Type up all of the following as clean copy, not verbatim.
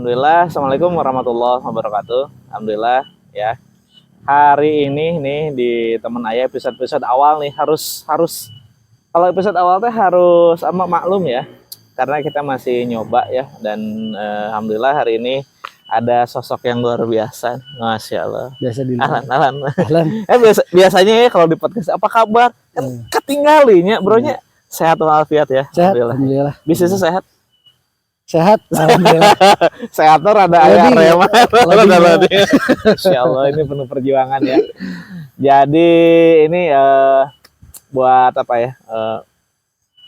Alhamdulillah. Assalamualaikum warahmatullahi wabarakatuh. Alhamdulillah ya. Hari ini nih di teman ayah episode awal nih harus harus kalau episode awal teh harus sama maklum ya. Karena kita masih nyoba ya dan alhamdulillah hari ini ada sosok yang luar biasa. Masya Allah. Biasa di Ahlan. Biasanya ya kalau di podcast apa kabar? Kan ketinggalinya, bronya. Sehat walafiat ya. Sehat, Alhamdulillah. Bisnisnya sehat. Sehat, alhamdulillah. Sehat tuh rada ayah reman. Lebih. Insya Allah ini penuh perjuangan ya. Jadi ini buat apa ya?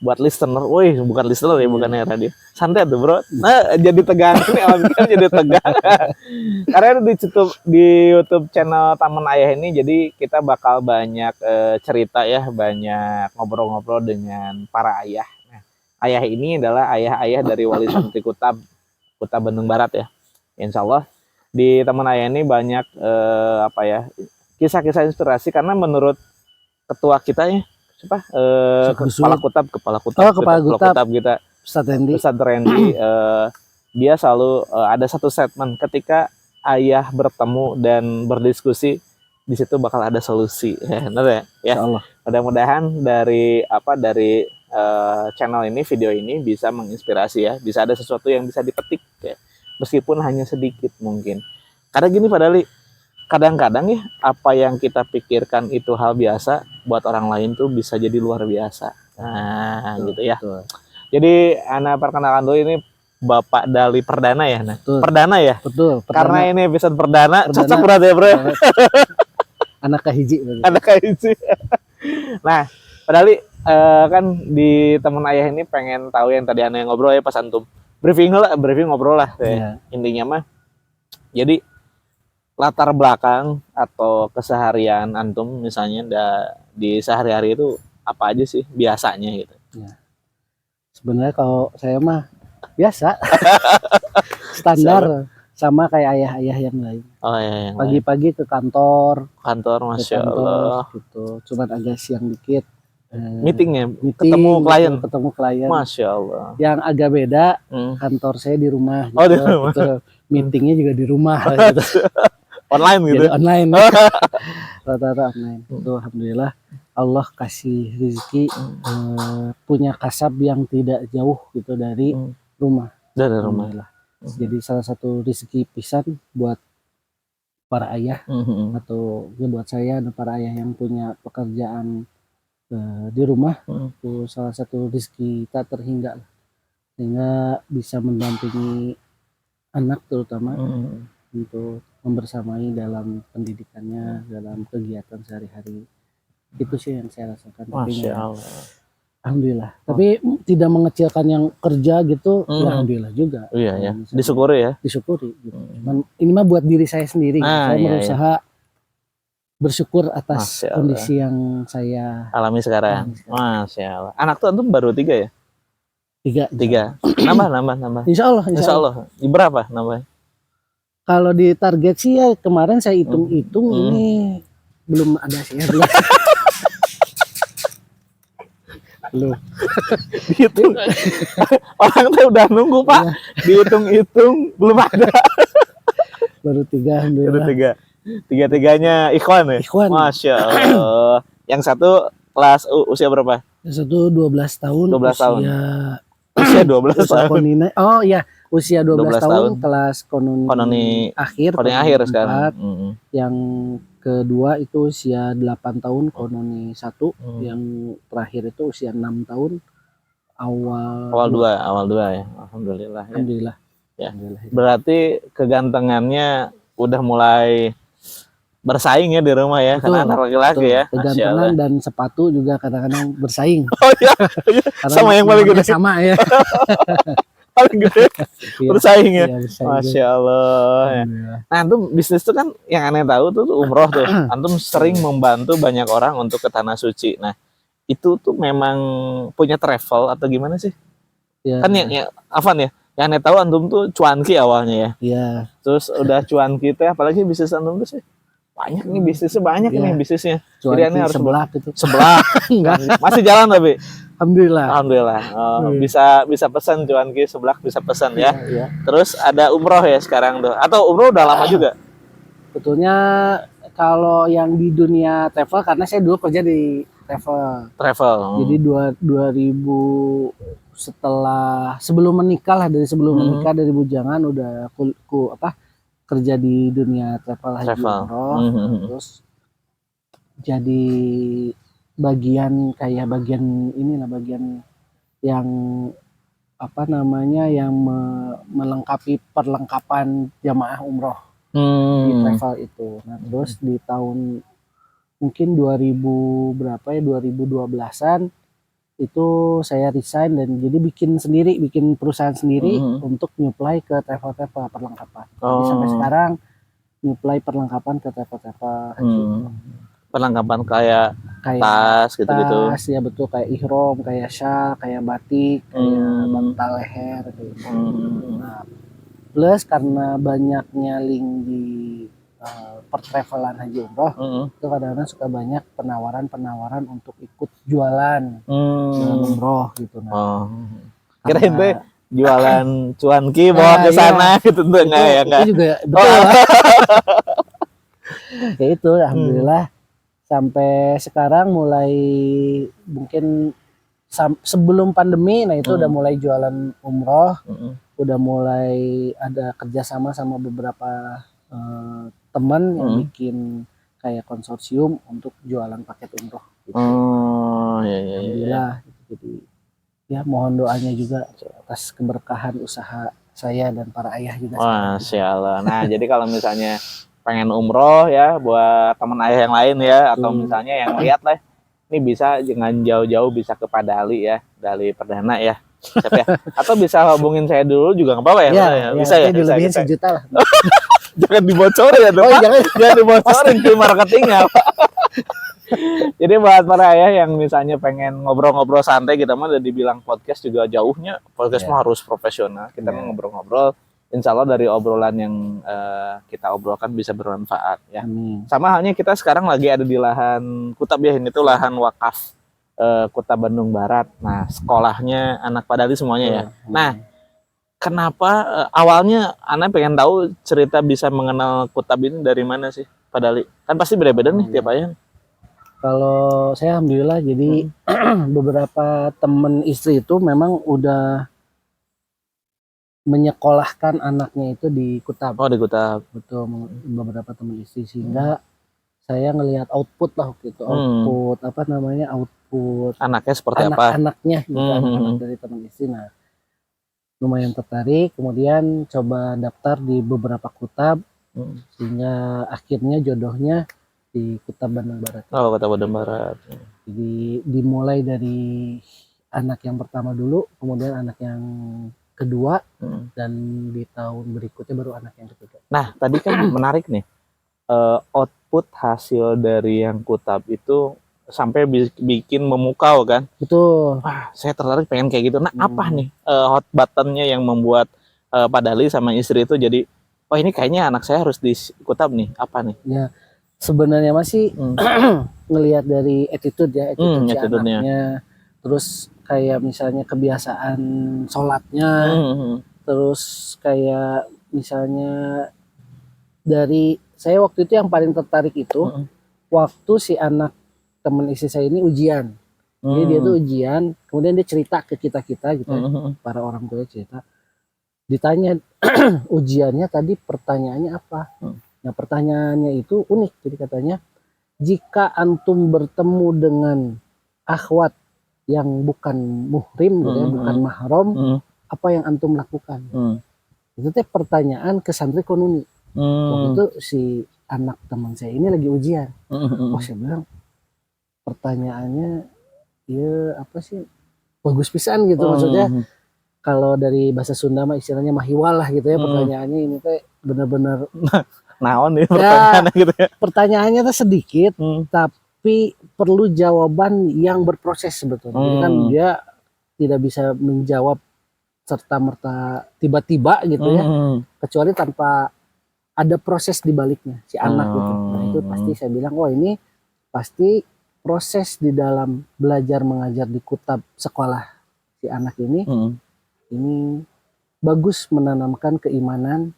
Buat listener, woi bukan listener ya, bukannya radio. Santai tuh bro. Nah jadi tegang nih, alhamdulillah jadi tegang. Karena di YouTube channel Taman Ayah ini, jadi kita bakal banyak cerita ya, banyak ngobrol-ngobrol dengan para ayah. Ayah ini adalah ayah-ayah dari Wali Santri Kuta Bandung Barat ya. Insya Allah di Taman Ayah ini banyak kisah-kisah inspirasi karena menurut ketua kita ya siapa kepala kutab kita Ustadz Randy dia selalu ada satu statement ketika ayah bertemu dan berdiskusi di situ bakal ada solusi ya, benar ya. Mudah-mudahan dari channel ini, video ini bisa menginspirasi ya, bisa ada sesuatu yang bisa dipetik ya, meskipun hanya sedikit mungkin. Karena gini Pak Dali, kadang-kadang ya apa yang kita pikirkan itu hal biasa, buat orang lain tuh bisa jadi luar biasa. Nah gitu ya. Jadi Ana perkenalkan dulu, ini Bapak Dali Perdana ya. Nah, Perdana ya. Betul. Karena ini episode perdana. Cocok berarti ya bro. Anak kahiji. Nah Pak Dali, kan di Teman Ayah ini pengen tahu yang tadi Ana yang ngobrol ya pas antum briefing ngobrol lah ya. Intinya mah jadi latar belakang atau keseharian antum misalnya di sehari-hari itu apa aja sih biasanya gitu ya. Sebenarnya kalau saya mah biasa standar sama kayak ayah-ayah yang lain. Pagi-pagi ke kantor Masya Allah gitu, cuman agak siang dikit. Meeting, ketemu klien. Masya Allah. Yang agak beda, kantor saya di rumah. Gitu, di rumah. Gitu. Meetingnya juga di rumah. Gitu. Online gitu. Jadi online. Rata-rata online. Itu alhamdulillah Allah kasih rezeki punya kasab yang tidak jauh gitu dari rumah. Dari rumah. Jadi salah satu rezeki pisan buat para ayah atau ya buat saya dan para ayah yang punya pekerjaan di rumah, itu salah satu rezeki tak terhingga sehingga bisa mendampingi anak terutama untuk membersamai dalam pendidikannya, dalam kegiatan sehari-hari. Itu sih yang saya rasakan. Masya Allah. Alhamdulillah. Tapi tidak mengecilkan yang kerja gitu, ya alhamdulillah juga. Iya ya. Disyukuri ya. Disyukuri. Gitu. Cuman ini mah buat diri saya sendiri. Saya berusaha bersyukur atas kondisi yang saya alami sekarang. Masya Allah. Anak tuh antum baru 3 ya? 3. Nambah. Insya Allah. Berapa nambah? Kalau di target sih ya kemarin saya hitung-hitung ini belum ada sih ya. Belum. Dihitung. Orang tuh udah nunggu Pak. Dihitung-hitung belum ada. Baru 3 alhamdulillah. Baru 3. Tiga-tiganya ikhwan ya? Ikhwan. Masya Allah. Yang satu kelas usia berapa? Yang satu 12 tahun. 12 tahun. Usia 12 tahun. Oh iya, usia 12 tahun kelas kononi akhir sekarang. Yang kedua itu usia 8 tahun kononi 1. Yang terakhir itu usia 6 tahun awal 2 ya. Alhamdulillah. Ya. Berarti kegantengannya udah mulai bersaing ya di rumah ya. Betul, karena anak laki-laki ya. Kegantengan dan sepatu juga kadang-kadang bersaing. Oh iya. Sama yang paling gede. Sama ya. Paling gede bersaing ya. Bersaing. Masya Allah ya. Nah antum bisnis tuh kan yang aneh tahu tuh umroh tuh. Antum sering membantu banyak orang untuk ke tanah suci. Nah itu tuh memang punya travel atau gimana sih? Ya. Kan ya Afan ya. Yang aneh tahu antum tuh cuanki awalnya ya. Iya. Terus udah cuanki teh apalagi bisnis antum tuh sih? banyak nih bisnisnya, banyak nih bisnisnya. Jadi ini harus sebelah gitu. Sebelah. Masih jalan tapi. Alhamdulillah. Bisa pesan cuanki sebelah, bisa pesan ya. Iya. Terus ada umroh ya sekarang tuh. Atau umroh udah lama juga? Betulnya kalau yang di dunia travel, karena saya dulu kerja di travel. Jadi 2000 sebelum menikah lah, menikah dari bujangan udah kerja di dunia travel. Terus jadi bagian yang yang melengkapi perlengkapan jamaah umroh di travel itu. Nah, terus di tahun mungkin 2012-an itu saya resign dan jadi bikin perusahaan sendiri untuk nyuplai ke travel perlengkapan. Jadi sampai sekarang nyuplai perlengkapan ke travel haji. Perlengkapan kayak tas gitu-gitu. Tas ya betul, kayak ihrom, kayak syal, kayak batik, kayak bantal leher gitu. Nah, plus karena banyaknya link di pertravelan haji umroh, itu kadang-kadang suka banyak penawaran untuk ikut jualan umroh gitu. Nah, kira itu jualan cuanki bawa ke sana gitu tuh enggak ya kan? Itu juga betul. Ya itu alhamdulillah sampai sekarang mulai mungkin sebelum pandemi, nah itu udah mulai jualan umroh, udah mulai ada kerjasama sama beberapa teman yang bikin kayak konsorsium untuk jualan paket umroh. Gitu. Alhamdulillah. Jadi ya mohon doanya juga atas keberkahan usaha saya dan para ayah juga. Masya Allah. Nah jadi kalau misalnya pengen umroh ya buat teman ayah yang lain ya, atau misalnya yang lihat lah, ini bisa jangan jauh-jauh, bisa ke Padali ya, Dali Perdana ya. Siap ya? Atau bisa hubungin saya dulu juga nggak apa-apa ya? Bisa ya? Dilebihin sejuta lah. Jangan dibocorin ya, jangan dibocorin ke marketingnya. Jadi buat para ayah yang misalnya pengen ngobrol-ngobrol santai, kita mah udah dibilang podcast juga jauhnya, podcast mah harus profesional. Kita mah ngobrol-ngobrol, insya Allah dari obrolan yang kita obrolkan bisa bermanfaat ya. Sama halnya kita sekarang lagi ada di lahan Kutab ya, ini tuh lahan wakaf Kutab Bandung Barat. Nah sekolahnya anak Padali semuanya ya. Nah kenapa awalnya Ana pengen tahu cerita bisa mengenal Kutab ini dari mana sih Padali? Kan pasti beda-beda nih tiap ayah. Kalau saya alhamdulillah jadi beberapa temen istri itu memang udah menyekolahkan anaknya itu di Kutab. Oh di Kutab. Betul, beberapa teman istri sehingga saya ngelihat output lah gitu, output anaknya seperti apa? Anaknya gitu, anak dari teman istri. Nah lumayan tertarik, kemudian coba daftar di beberapa Kutab sehingga akhirnya jodohnya di Kutab Bandung Barat. Oh Kutab Bandung Barat. Jadi dimulai dari anak yang pertama dulu, kemudian anak yang kedua, dan di tahun berikutnya baru anak yang ketiga. Nah tadi kan menarik nih, output hasil dari yang Kutab itu sampai bikin memukau kan? Betul. Wah saya tertarik pengen kayak gitu. Nah apa nih hot buttonnya yang membuat Padali sama istri itu jadi, oh ini kayaknya anak saya harus di Kutab nih, apa nih? Ya sebenarnya masih ngelihat dari attitude ya, si anaknya, terus kayak misalnya kebiasaan sholatnya, terus kayak misalnya dari saya waktu itu yang paling tertarik itu waktu si anak teman istri saya ini ujian. Jadi dia tuh ujian, kemudian dia cerita ke kita gitu, para orang tua cerita, ditanya ujiannya tadi pertanyaannya apa. Nah pertanyaannya itu unik, jadi katanya jika antum bertemu dengan akhwat yang bukan muhrim gitu ya, bukan mahram, apa yang antum lakukan? Itu teh pertanyaan ke santri konuni. Waktu itu si anak teman saya ini lagi ujian. Oh saya bilang pertanyaannya ya apa sih, bagus pisan gitu, maksudnya kalau dari bahasa Sunda mah istilahnya mahiwal lah gitu ya, pertanyaannya ini teh benar-benar naon nih pertanyaannya gitu ya. Pertanyaannya tuh sedikit, tapi perlu jawaban yang berproses sebetulnya. Jadi kan dia tidak bisa menjawab serta merta tiba-tiba gitu ya, kecuali tanpa ada proses di baliknya si anak gitu. Nah itu pasti saya bilang, oh ini pasti proses di dalam belajar mengajar di kutab sekolah si anak ini bagus menanamkan keimanan,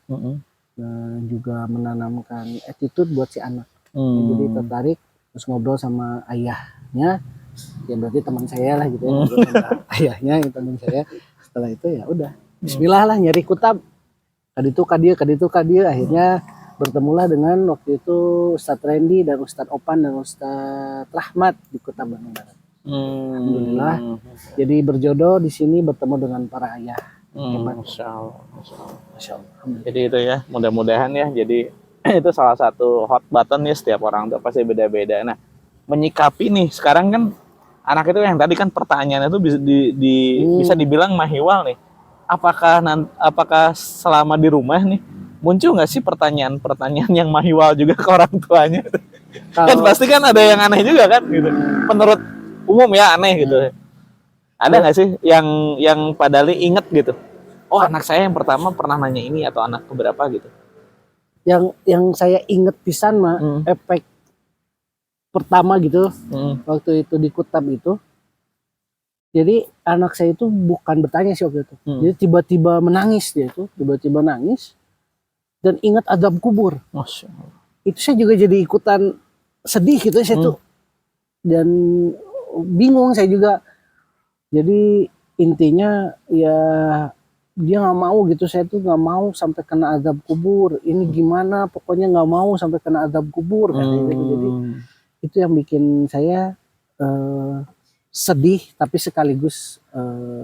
juga menanamkan attitude buat si anak. Jadi tertarik terus ngobrol sama ayahnya, ya berarti teman saya lah gitu ya, ngobrol sama ayahnya yang teman saya. Setelah itu ya udah Bismillah lah nyari kutab. Kaditu kadia akhirnya bertemulah dengan waktu itu Ustadz Randy dan Ustadz Opan dan Ustadz Rahmat di Kutab Bandung Barat. Alhamdulillah. Jadi berjodoh di sini bertemu dengan para ayah. Masya Allah. Masya Allah. Jadi itu ya, mudah-mudahan ya. Jadi itu salah satu hot button ya, setiap orang tuh pasti beda-beda. Nah, menyikapi nih sekarang kan anak itu yang tadi kan pertanyaannya itu bisa dibilang mahiwal nih. Apakah selama di rumah nih muncul nggak sih pertanyaan-pertanyaan yang mahiwal juga ke orang tuanya? Kan pasti kan ada yang aneh juga kan gitu. Menurut umum ya aneh gitu. Ada nggak sih yang padahal inget gitu? Oh, anak saya yang pertama pernah nanya ini atau anak keberapa gitu? Yang saya inget pisan mah efek pertama gitu waktu itu di Kutab itu. Jadi anak saya itu bukan bertanya sih waktu itu. Jadi tiba-tiba menangis dia itu, tiba-tiba nangis dan ingat azab kubur. Masya Allah. Itu saya juga jadi ikutan sedih gitu saya tuh. Dan bingung saya juga. Jadi intinya ya dia nggak mau gitu, saya tuh nggak mau sampai kena azab kubur. Ini gimana? Pokoknya nggak mau sampai kena azab kubur katanya gitu. Jadi itu yang bikin saya sedih tapi sekaligus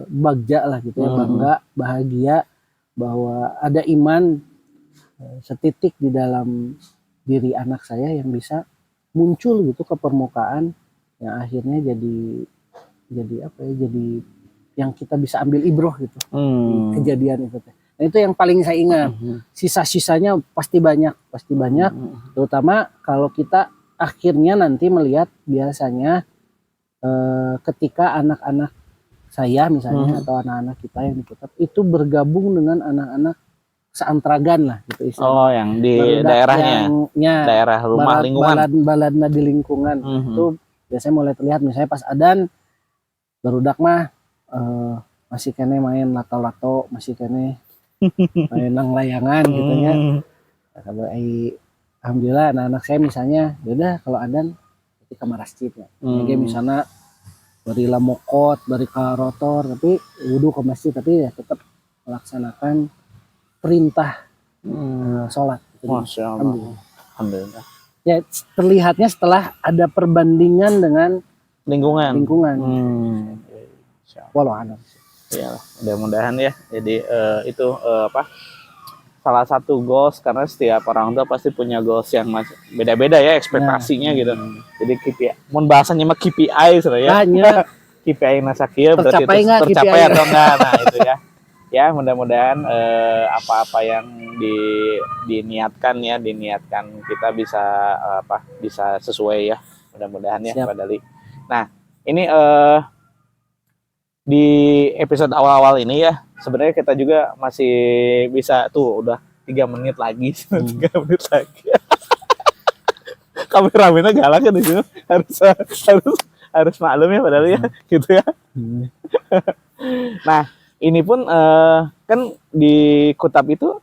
bagja lah gitu ya, bangga, bahagia bahwa ada iman setitik di dalam diri anak saya yang bisa muncul gitu ke permukaan, yang akhirnya jadi apa ya, jadi yang kita bisa ambil ibroh gitu kejadian itu. Nah itu yang paling saya ingat. Sisa-sisanya pasti banyak terutama kalau kita akhirnya nanti melihat biasanya ketika anak-anak saya misalnya atau anak-anak kita yang di Kutab itu bergabung dengan anak-anak seantragan lah gitu istilahnya. Oh, yang di daerahnya, daerah rumah lingkungan, baladna di lingkungan. Itu biasanya mulai terlihat misalnya pas adzan barudak mah masih kene main lato-lato, masih kene main nang layangan gitu ya. Kalau alhamdulillah anak-anak saya misalnya beda kalau adzan ke masjid ya. Jadi misalnya bari lamokot, bari ka rotor, tapi wudhu ke masjid, tapi ya tetap melaksanakan perintah sholat. Masya Allah. Alhamdulillah. Ya terlihatnya setelah ada perbandingan dengan lingkungan. Walau alam. Ya, mudah-mudahan ya. Jadi itu salah satu goals, karena setiap orang tua pasti punya goals yang beda-beda ya ekspektasinya gitu. Jadi KPI, mun bahasanya mah KPI sebenarnya. KPI nasakia berarti tercapai atau enggak. Nah, itu ya. Ya, mudah-mudahan apa-apa yang diniatkan kita bisa bisa sesuai ya. Mudah-mudahan ya, Pak Dali. Nah, ini di episode awal-awal ini ya, sebenarnya kita juga masih bisa tuh udah 3 menit lagi, 3 menit lagi. Kameramennya galak ya di sini, harus maklum ya padahal ya, gitu ya. Nah, ini pun kan di Kutab itu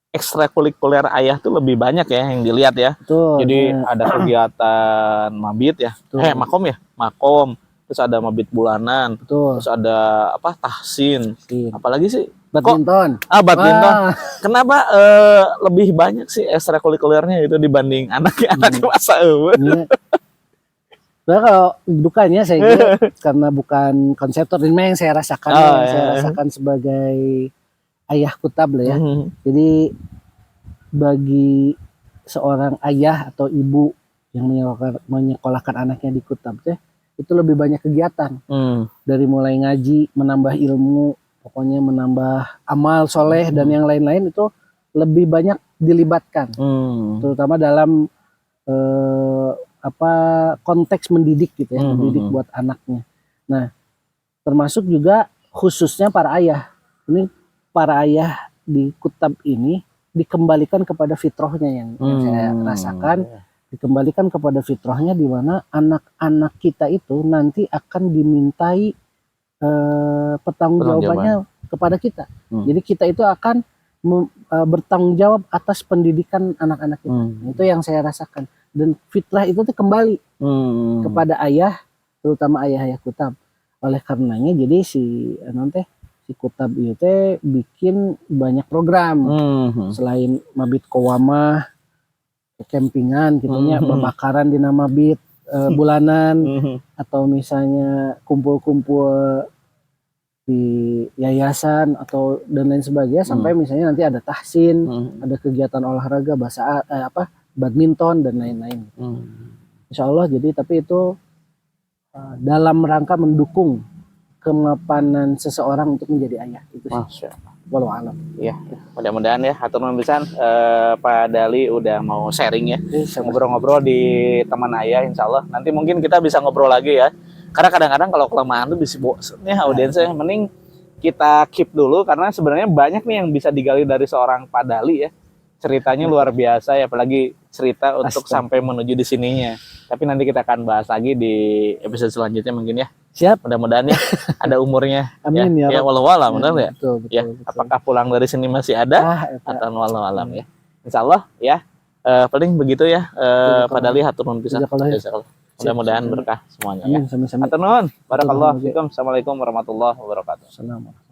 ekstrakurikuler ayah tuh lebih banyak ya yang dilihat ya. Betul, jadi ada kegiatan mabit ya, makom. Terus ada mabit bulanan, terus ada tahsin, apalagi sih? Badminton. Badminton. Kenapa lebih banyak sih ekstrakurikulernya itu dibanding anak-anak masa Nah, kalau dukanya saya kira karena bukan konseptor, ini yang saya rasakan, rasakan sebagai ayah Kutab lah ya. Jadi bagi seorang ayah atau ibu yang menyekolahkan anaknya di Kutab itu lebih banyak kegiatan, dari mulai ngaji, menambah ilmu, pokoknya menambah amal soleh dan yang lain-lain itu lebih banyak dilibatkan, terutama dalam konteks mendidik gitu ya, mendidik buat anaknya. Nah, termasuk juga khususnya para ayah. Ini para ayah di Kutab ini dikembalikan kepada fitrahnya yang saya rasakan, dikembalikan kepada fitrahnya, di mana anak-anak kita itu nanti akan dimintai pertanggungjawabannya kepada kita. Jadi kita itu akan bertanggung jawab atas pendidikan anak-anak kita. Itu yang saya rasakan. Dan fitrah itu tuh kembali kepada ayah, terutama ayah kutab. Oleh karenanya jadi si kutab itu teh bikin banyak program. Selain mabit kowamah, campingan gitunya, babakaran di mabit bulanan, atau misalnya kumpul-kumpul di yayasan atau dan lain sebagainya, sampai misalnya nanti ada tahsin, ada kegiatan olahraga, badminton dan lain-lain. Insya Allah. Jadi tapi itu dalam rangka mendukung kemapanan seseorang untuk menjadi ayah. Itu sih. Walau alam. Ya, mudah-mudahan ya hatur nuhun pisan Pak Dali udah mau sharing ya, ngobrol-ngobrol di teman ayah. Insya Allah nanti mungkin kita bisa ngobrol lagi ya. Karena kadang-kadang kalau kelamaan tuh bisa bosannya audiensnya. Mending kita keep dulu, karena sebenarnya banyak nih yang bisa digali dari seorang Pak Dali ya. Ceritanya luar biasa ya, apalagi cerita untuk sampai menuju di sininya. Tapi nanti kita akan bahas lagi di episode selanjutnya mungkin ya. Siap. Mudah-mudahan ya ada umurnya. Amin ya. Ya walau alam, benar ya. Betul. Apakah pulang dari sini masih ada atau walau alam ya. Insya Allah ya. Paling begitu ya. Pak Dali hatur nuhun pisan. Mudah-mudahan berkah semuanya. Amin, ya. Hatur nuhun. Barakallahu fikum. Assalamualaikum warahmatullahi wabarakatuh. Assalamualaikum.